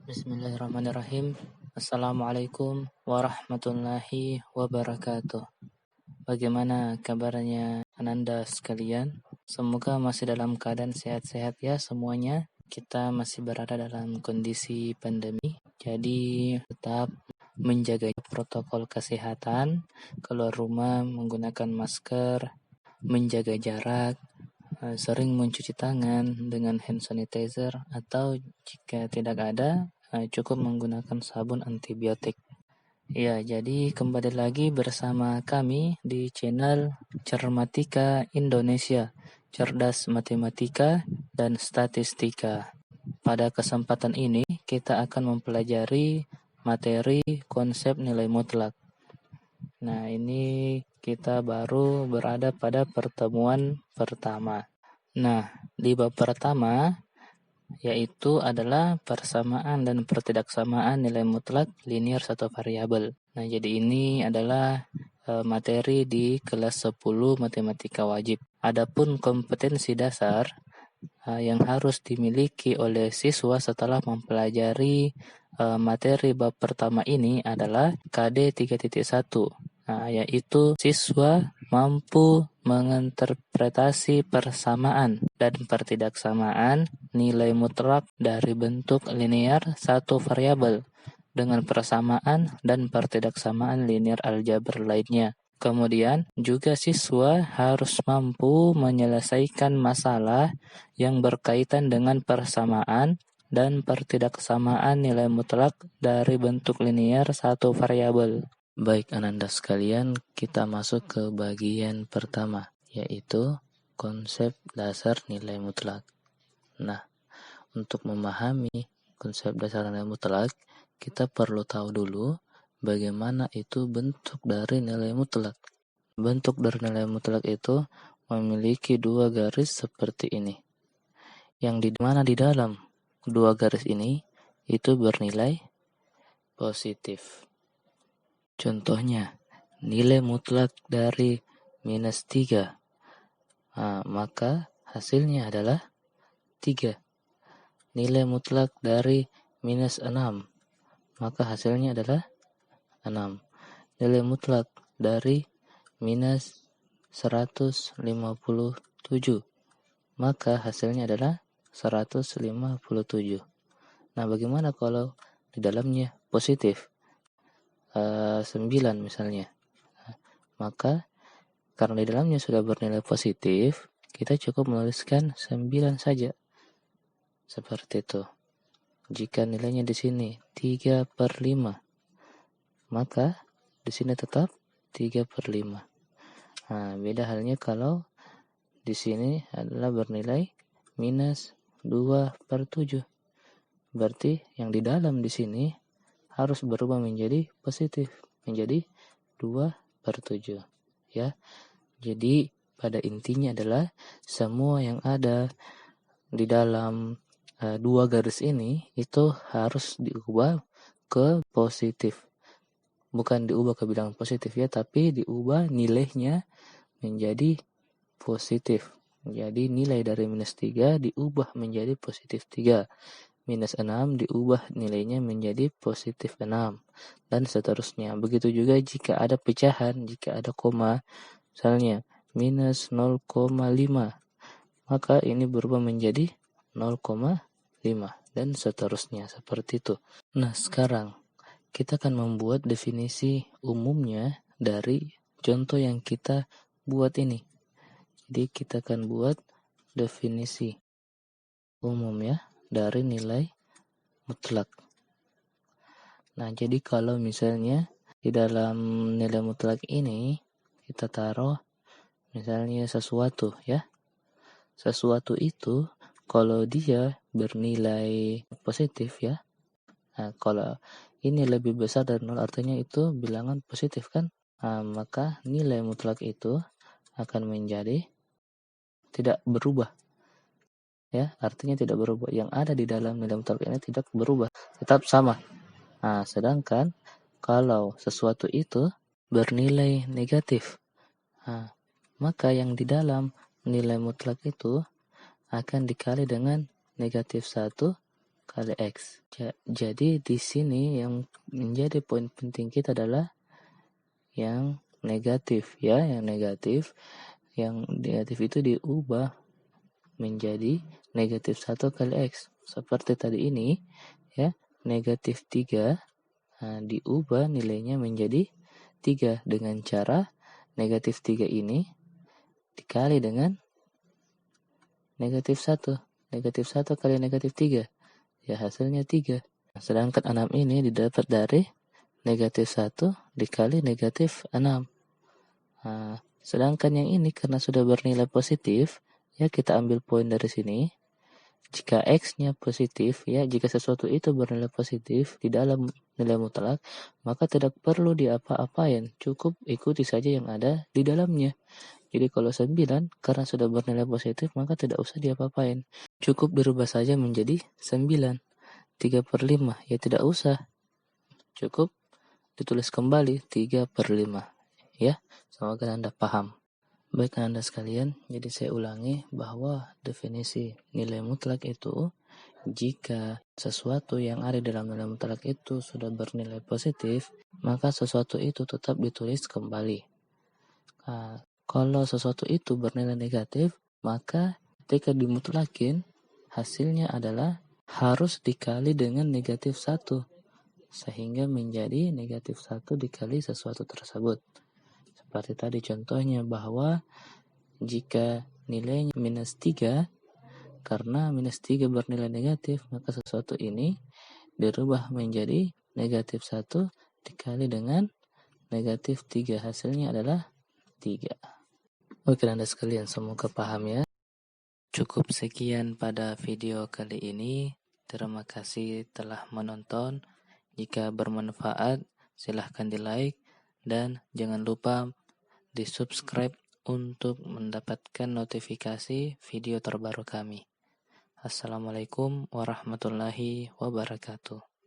Bismillahirrahmanirrahim. Assalamualaikum warahmatullahi wabarakatuh. Bagaimana kabarnya Ananda sekalian? Semoga masih dalam keadaan sehat-sehat ya semuanya. Kita masih berada dalam kondisi pandemi, jadi tetap menjaga protokol kesehatan, keluar rumah menggunakan masker, menjaga jarak, sering mencuci tangan dengan hand sanitizer, atau jika tidak ada cukup menggunakan sabun antibiotik. Ya, jadi kembali lagi bersama kami di channel Cermatika Indonesia, Cerdas Matematika dan Statistika. Pada kesempatan ini kita akan mempelajari materi konsep nilai mutlak. Nah, ini kita baru berada pada pertemuan pertama. Nah, di bab pertama yaitu adalah persamaan dan pertidaksamaan nilai mutlak linear satu variabel. Nah, jadi ini adalah materi di kelas 10 matematika wajib. Adapun kompetensi dasar yang harus dimiliki oleh siswa setelah mempelajari materi bab pertama ini adalah KD 3.1. Yaitu siswa mampu menginterpretasi persamaan dan pertidaksamaan nilai mutlak dari bentuk linear satu variabel dengan persamaan dan pertidaksamaan linear aljabar lainnya. Kemudian juga siswa harus mampu menyelesaikan masalah yang berkaitan dengan persamaan dan pertidaksamaan nilai mutlak dari bentuk linear satu variabel. Baik Ananda sekalian, kita masuk ke bagian pertama, yaitu konsep dasar nilai mutlak. Nah, untuk memahami konsep dasar nilai mutlak, kita perlu tahu dulu bagaimana itu bentuk dari nilai mutlak. Bentuk dari nilai mutlak itu memiliki dua garis seperti ini. Yang di mana di dalam dua garis ini itu bernilai positif. Contohnya, nilai mutlak dari minus 3. Maka hasilnya adalah 3. Nilai mutlak dari minus 6. Maka hasilnya adalah 6. Nilai mutlak dari minus 157. Maka hasilnya adalah 157. Nah, bagaimana kalau di dalamnya positif? 9 misalnya. Maka karena di dalamnya sudah bernilai positif, kita cukup menuliskan 9 saja. Seperti itu. Jika nilainya di sini 3/5, maka di sini tetap 3/5. Beda halnya kalau di sini adalah bernilai minus 2/7. Berarti yang di dalam di sini harus berubah menjadi positif, menjadi 2/7. Ya. Jadi pada intinya adalah semua yang ada di dalam dua garis ini itu harus diubah ke positif. Bukan diubah ke bilangan positif ya, tapi diubah nilainya menjadi positif. Jadi nilai dari minus 3 diubah menjadi positif 3. Minus 6 diubah nilainya menjadi positif 6. Dan seterusnya. Begitu juga jika ada pecahan, jika ada koma, misalnya minus 0,5. Maka ini berubah menjadi 0,5. Dan seterusnya. Seperti itu. Nah, sekarang kita akan membuat definisi umumnya dari contoh yang kita buat ini. Jadi kita akan buat definisi umum ya dari nilai mutlak. Nah, jadi kalau misalnya di dalam nilai mutlak ini kita taruh misalnya sesuatu ya. Sesuatu itu kalau dia bernilai positif ya. Nah, kalau ini lebih besar dari 0 artinya itu bilangan positif kan? Maka nilai mutlak itu akan menjadi tidak berubah. Ya, artinya tidak berubah. Yang ada di dalam nilai mutlak ini tidak berubah, tetap sama. Sedangkan kalau sesuatu itu bernilai negatif, maka yang di dalam nilai mutlak itu akan dikali dengan negatif 1 kali X. Jadi di sini yang menjadi poin penting kita adalah yang negatif ya, yang negatif. Yang negatif itu diubah menjadi negatif 1 kali X. Seperti tadi ini ya, negatif 3 diubah nilainya menjadi 3 dengan cara negatif 3 ini dikali dengan negatif 1. Negatif 1 kali negatif 3. Ya hasilnya 3. Sedangkan 6 ini didapat dari negatif 1 dikali negatif 6. Sedangkan yang ini karena sudah bernilai positif, ya kita ambil poin dari sini. Jika X-nya positif, ya jika sesuatu itu bernilai positif di dalam nilai mutlak, maka tidak perlu diapa-apain, cukup ikuti saja yang ada di dalamnya. Jadi kalau 9 karena sudah bernilai positif, maka tidak usah diapa-apain. Cukup dirubah saja menjadi 9. 3/5, ya tidak usah. Cukup ditulis kembali 3/5. Ya, semoga Anda paham. Baik Anda sekalian, jadi saya ulangi bahwa definisi nilai mutlak itu jika sesuatu yang ada dalam nilai mutlak itu sudah bernilai positif, maka sesuatu itu tetap ditulis kembali. Kalau sesuatu itu bernilai negatif, maka ketika dimutlakin, hasilnya adalah harus dikali dengan negatif 1. Sehingga menjadi negatif 1 dikali sesuatu tersebut. Seperti tadi contohnya bahwa jika nilainya minus 3, karena minus 3 bernilai negatif, maka sesuatu ini dirubah menjadi negatif 1 dikali dengan negatif 3. Hasilnya adalah 3. Oke Anda sekalian, semoga paham ya. Cukup sekian pada video kali ini. Terima kasih telah menonton. Jika bermanfaat, silahkan di-like dan jangan lupa di-subscribe untuk mendapatkan notifikasi video terbaru kami. Assalamualaikum warahmatullahi wabarakatuh.